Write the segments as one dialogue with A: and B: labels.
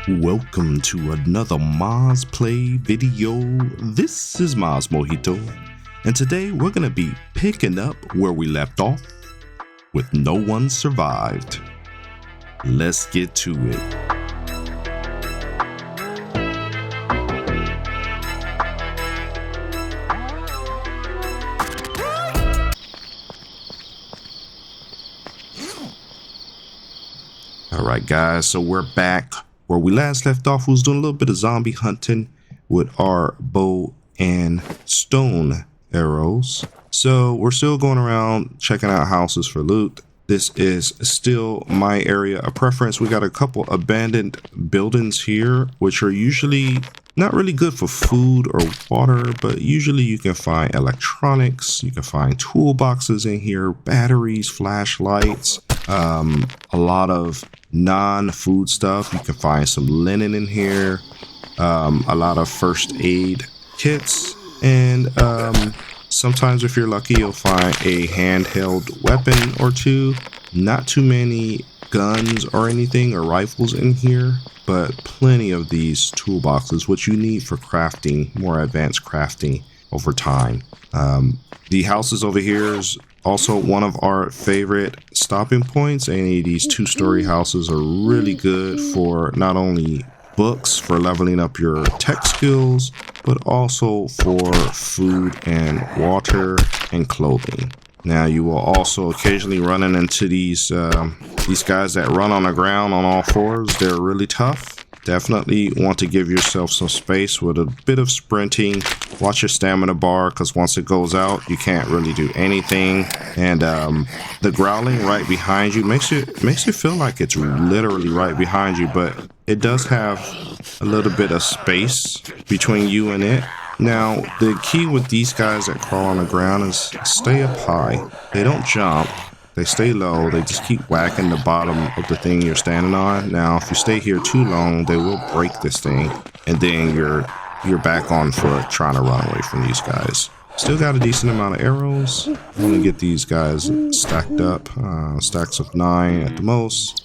A: Welcome to another Maz Play video. This is Maz Mojito, and today we're going to be picking up where we left off with No One Survived. Let's get to it. Alright guys, so we're back. Where we last left off, we was doing a little bit of zombie hunting with our bow and stone arrows. So we're still going around checking out houses for loot. This is still my area of preference. We got a couple abandoned buildings here, which are usually not really good for food or water, but usually you can find electronics, you can find toolboxes in here, batteries, flashlights, a lot of non-food stuff. You can find some linen in here, a lot of first aid kits, and sometimes if you're lucky you'll find a handheld weapon or two. Not too many guns or anything or rifles in here, but plenty of these toolboxes, which you need for crafting, more advanced crafting over time. The houses over here is also one of our favorite stopping points. Any of these two-story houses are really good for not only books for leveling up your tech skills, but also for food and water and clothing. Now you will also occasionally run into these guys that run on the ground on all fours. They're really tough. Definitely want to give yourself some space with a bit of sprinting. Watch your stamina bar, because once it goes out, you can't really do anything. And the growling right behind you makes you feel like it's literally right behind you, but it does have a little bit of space between you and it. Now, the key with these guys that crawl on the ground is stay up high. They don't jump. They stay low. They just keep whacking the bottom of the thing you're standing on. Now, if you stay here too long, they will break this thing, and then you're back on foot trying to run away from these guys. Still got a decent amount of arrows. I'm gonna get these guys stacked up, stacks of 9 at the most.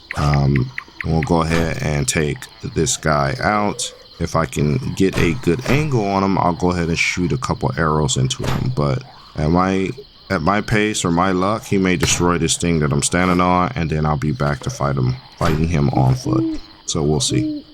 A: We'll go ahead and take this guy out. If I can get a good angle on him, I'll go ahead and shoot a couple arrows into him. But at my pace or my luck, he may destroy this thing that I'm standing on, and then I'll be back to fighting him on foot. So we'll see.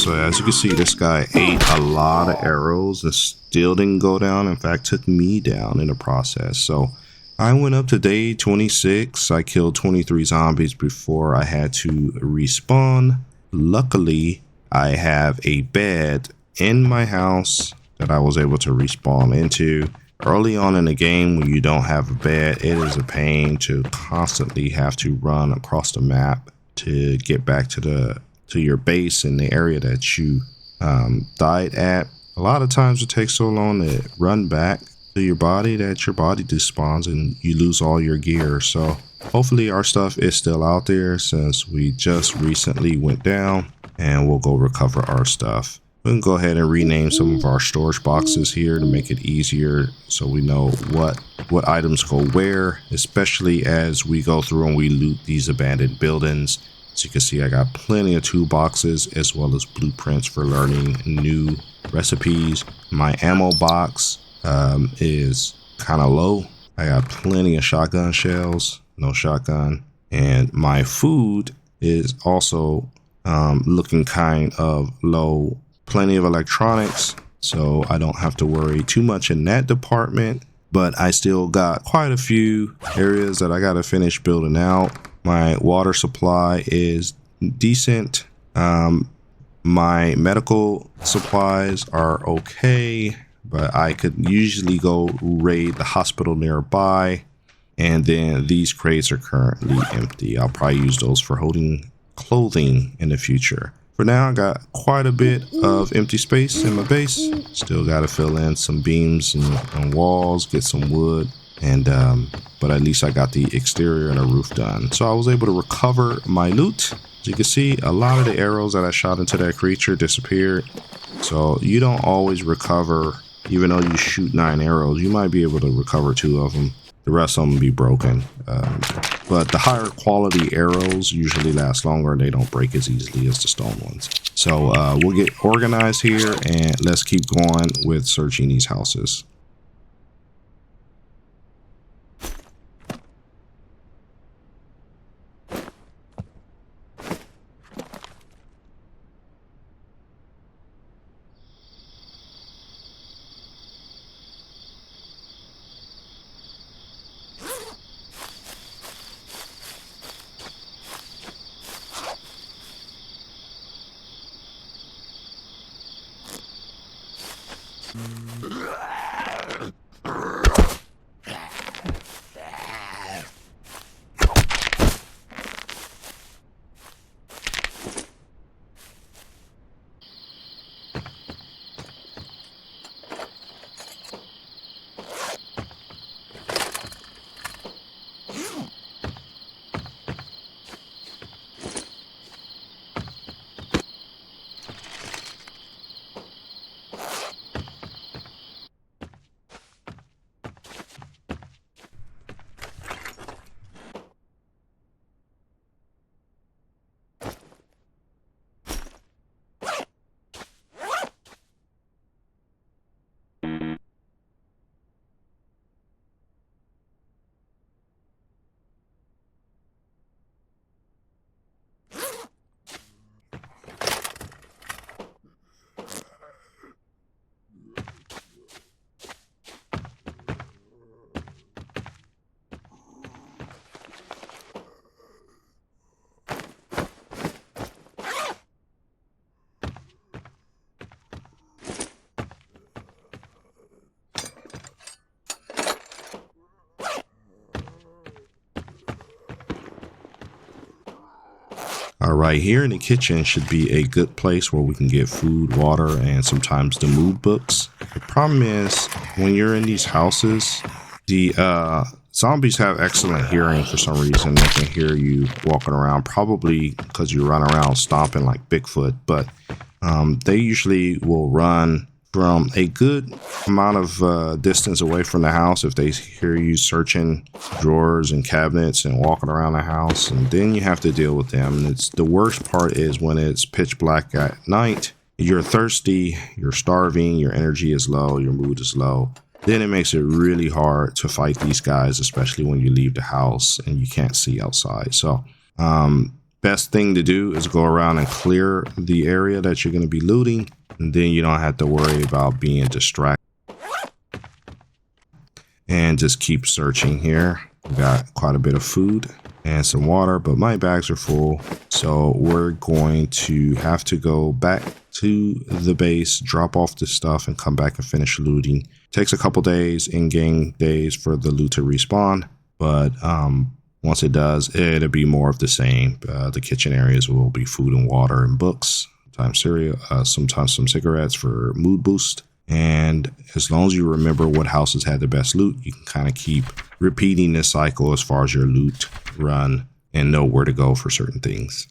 A: So as you can see, this guy ate a lot of arrows and still didn't go down. In fact, took me down in the process. So I went up to day 26. I killed 23 zombies before I had to respawn. Luckily, I have a bed in my house that I was able to respawn into. Early on in the game, when you don't have a bed, it is a pain to constantly have to run across the map to get back to your base in the area that you died at. A lot of times it takes so long to run back to your body that your body despawns and you lose all your gear. So hopefully our stuff is still out there since we just recently went down, and we'll go recover our stuff. We can go ahead and rename some of our storage boxes here to make it easier so we know what items go where, especially as we go through and we loot these abandoned buildings. As you can see, I got plenty of toolboxes as well as blueprints for learning new recipes. My ammo box is kind of low. I got plenty of shotgun shells, no shotgun. And my food is also looking kind of low. Plenty of electronics, so I don't have to worry too much in that department. But I still got quite a few areas that I got to finish building out. My water supply is decent. My medical supplies are okay, but I could usually go raid the hospital nearby. And then these crates are currently empty. I'll probably use those for holding clothing in the future. For now, I got quite a bit of empty space in my base. Still got to fill in some beams and walls, get some wood, and but at least I got the exterior and the roof done. So I was able to recover my loot. As you can see, a lot of the arrows that I shot into that creature disappeared. So you don't always recover, even though you shoot 9 arrows, you might be able to recover 2 of them. The rest of them will be broken. But the higher quality arrows usually last longer and they don't break as easily as the stone ones. So we'll get organized here and let's keep going with searching these houses. All right, here in the kitchen should be a good place where we can get food, water, and sometimes the mood books. The problem is when you're in these houses, the zombies have excellent hearing for some reason. They can hear you walking around, probably because you run around stomping like Bigfoot, but they usually will run from a good amount of distance away from the house if they hear you searching drawers and cabinets and walking around the house, and then you have to deal with them. And it's the worst part is when it's pitch black at night, you're thirsty, you're starving, your energy is low, your mood is low. Then it makes it really hard to fight these guys, especially when you leave the house and you can't see outside. So Best thing to do is go around and clear the area that you're going to be looting, and then you don't have to worry about being distracted. And just keep searching here. We got quite a bit of food and some water, but my bags are full. So we're going to have to go back to the base, drop off the stuff, and come back and finish looting. Takes a couple days, in-game days, for the loot to respawn, but once it does, it'll be more of the same. The kitchen areas will be food and water and books, sometimes cereal, sometimes some cigarettes for mood boost. And as long as you remember what houses had the best loot, you can kind of keep repeating this cycle as far as your loot run and know where to go for certain things.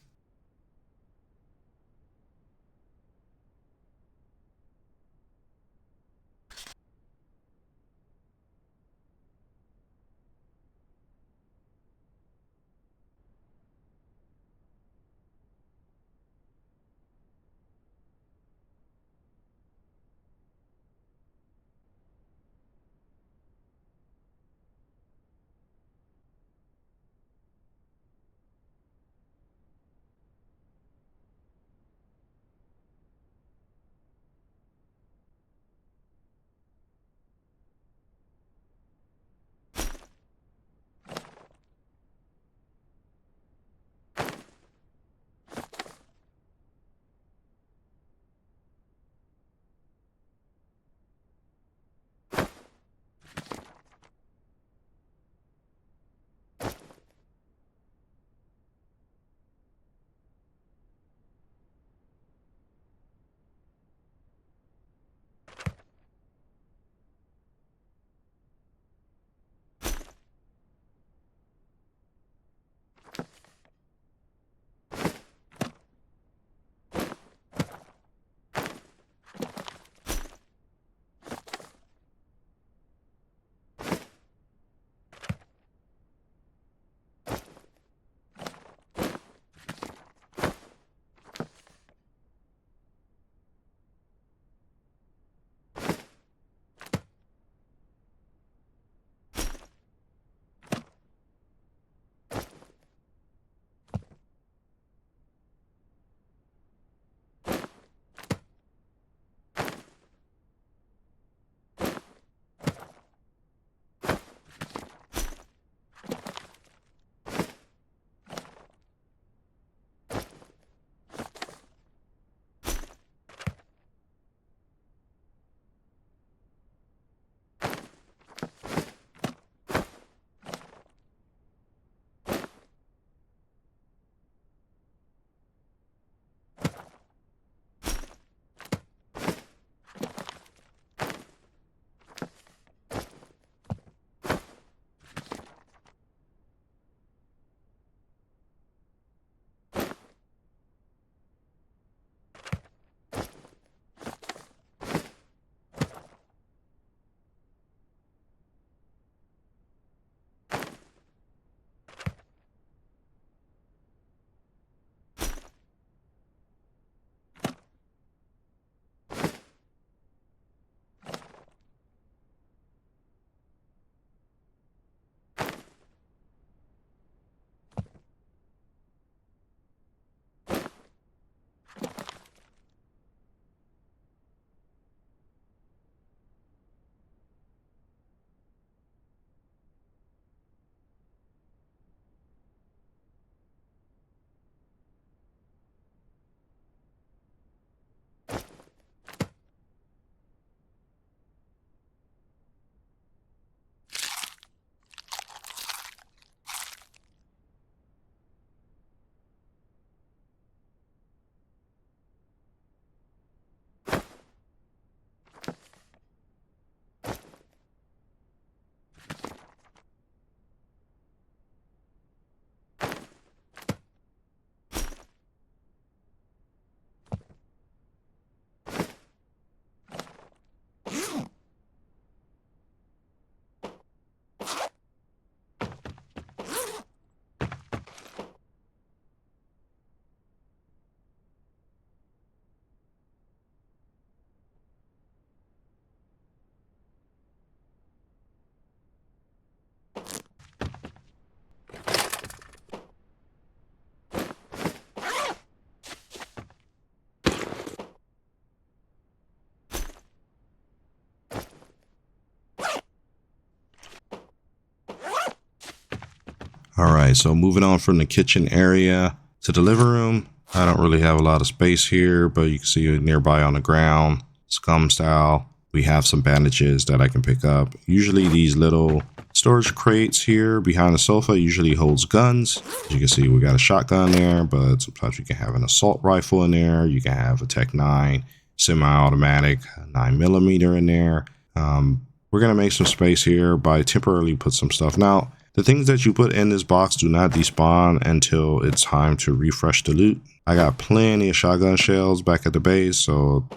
A: All right, so moving on from the kitchen area to the living room. I don't really have a lot of space here, but you can see it nearby on the ground, scum style. We have some bandages that I can pick up. Usually these little storage crates here behind the sofa usually holds guns. As you can see, we got a shotgun there, but sometimes you can have an assault rifle in there. You can have a Tech 9 semi-automatic 9mm in there. We're going to make some space here by temporarily put some stuff. Now, the things that you put in this box do not despawn until it's time to refresh the loot. I got plenty of shotgun shells back at the base, so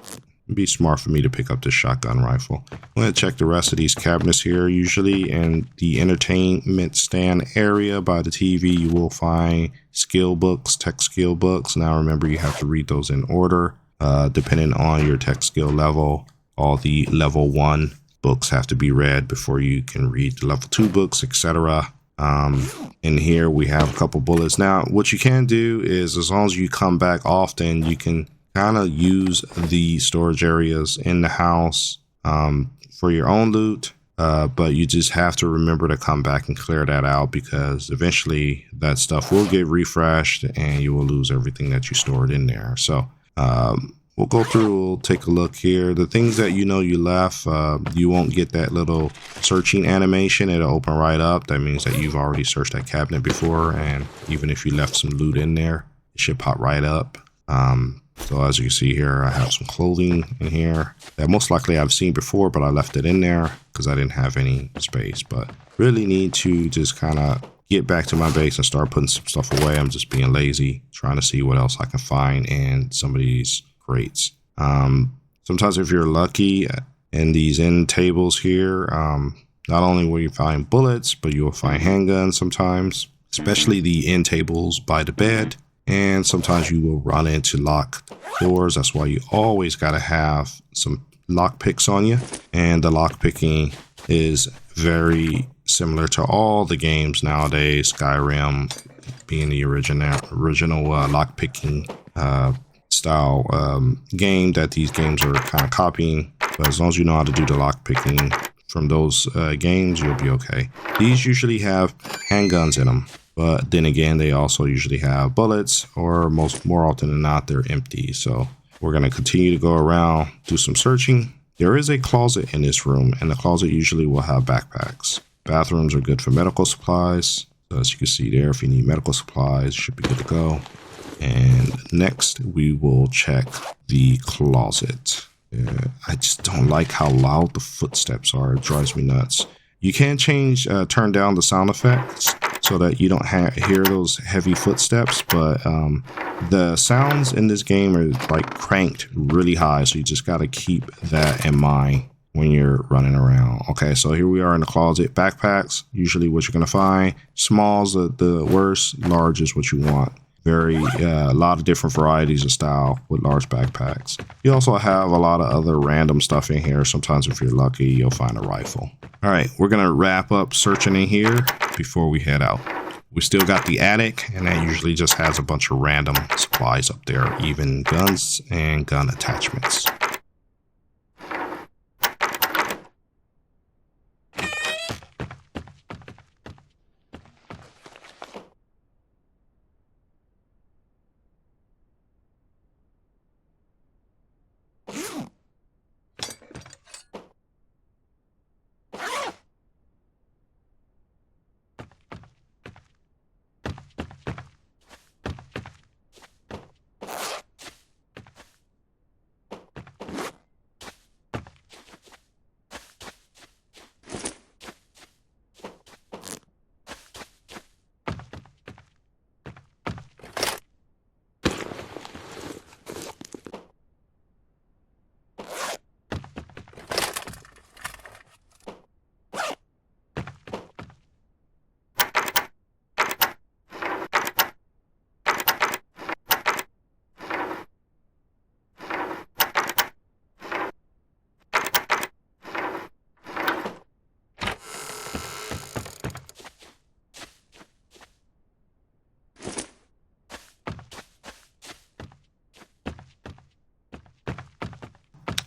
A: it'd be smart for me to pick up this shotgun rifle. I'm going to check the rest of these cabinets here. Usually in the entertainment stand area by the TV, you will find skill books, tech skill books. Now remember, you have to read those in order. Depending on your tech skill level, all the level 1 books have to be read before you can read the level 2 books, etc. In here we have a couple bullets. Now what you can do is, as long as you come back often, you can kind of use the storage areas in the house for your own loot, but you just have to remember to come back and clear that out, because eventually that stuff will get refreshed and you will lose everything that you stored in there. So we'll go through, we'll take a look here. The things that you left, you won't get that little searching animation. It'll open right up. That means that you've already searched that cabinet before, and even if you left some loot in there, it should pop right up. So as you can see here, I have some clothing in here that most likely I've seen before, but I left it in there because I didn't have any space. But really need to just kind of get back to my base and start putting some stuff away. I'm just being lazy, trying to see what else I can find in some of these crates. Sometimes if you're lucky in these end tables here, not only will you find bullets, but you will find handguns sometimes, especially the end tables by the bed. And sometimes you will run into locked doors. That's why you always got to have some lock picks on you. And the lock picking is very similar to all the games nowadays. Skyrim being the original lock picking style game that these games are kind of copying. But as long as you know how to do the lock picking from those games, you'll be okay. These usually have handguns in them. But then again, they also usually have bullets, or more often than not, they're empty. So we're going to continue to go around, do some searching. There is a closet in this room, and the closet usually will have backpacks. Bathrooms are good for medical supplies. So as you can see there, if you need medical supplies, you should be good to go. And next, we will check the closet. I just don't like how loud the footsteps are. It drives me nuts. You can turn down the sound effects so that you don't hear those heavy footsteps, but the sounds in this game are like cranked really high, so you just got to keep that in mind when you're running around. Okay, so here we are in the closet. Backpacks, usually what you're going to find. Small's the worst, large is what you want. A lot of different varieties of style with large backpacks. You also have a lot of other random stuff in here. Sometimes if you're lucky, you'll find a rifle. All right, we're going to wrap up searching in here before we head out. We still got the attic, and that usually just has a bunch of random supplies up there, even guns and gun attachments.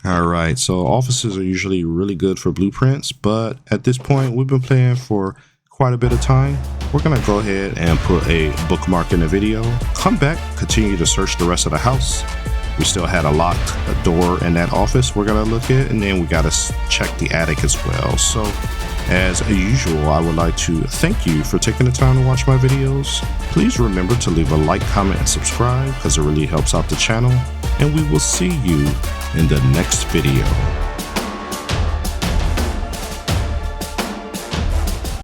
A: All right, so offices are usually really good for blueprints, but at this point, we've been playing for quite a bit of time. We're gonna go ahead and put a bookmark in the video, come back, continue to search the rest of the house. We still had a locked door in that office we're gonna look at, and then we gotta check the attic as well. So as usual, I would like to thank you for taking the time to watch my videos. Please remember to leave a like, comment, and subscribe because it really helps out the channel. And we will see you in the next video.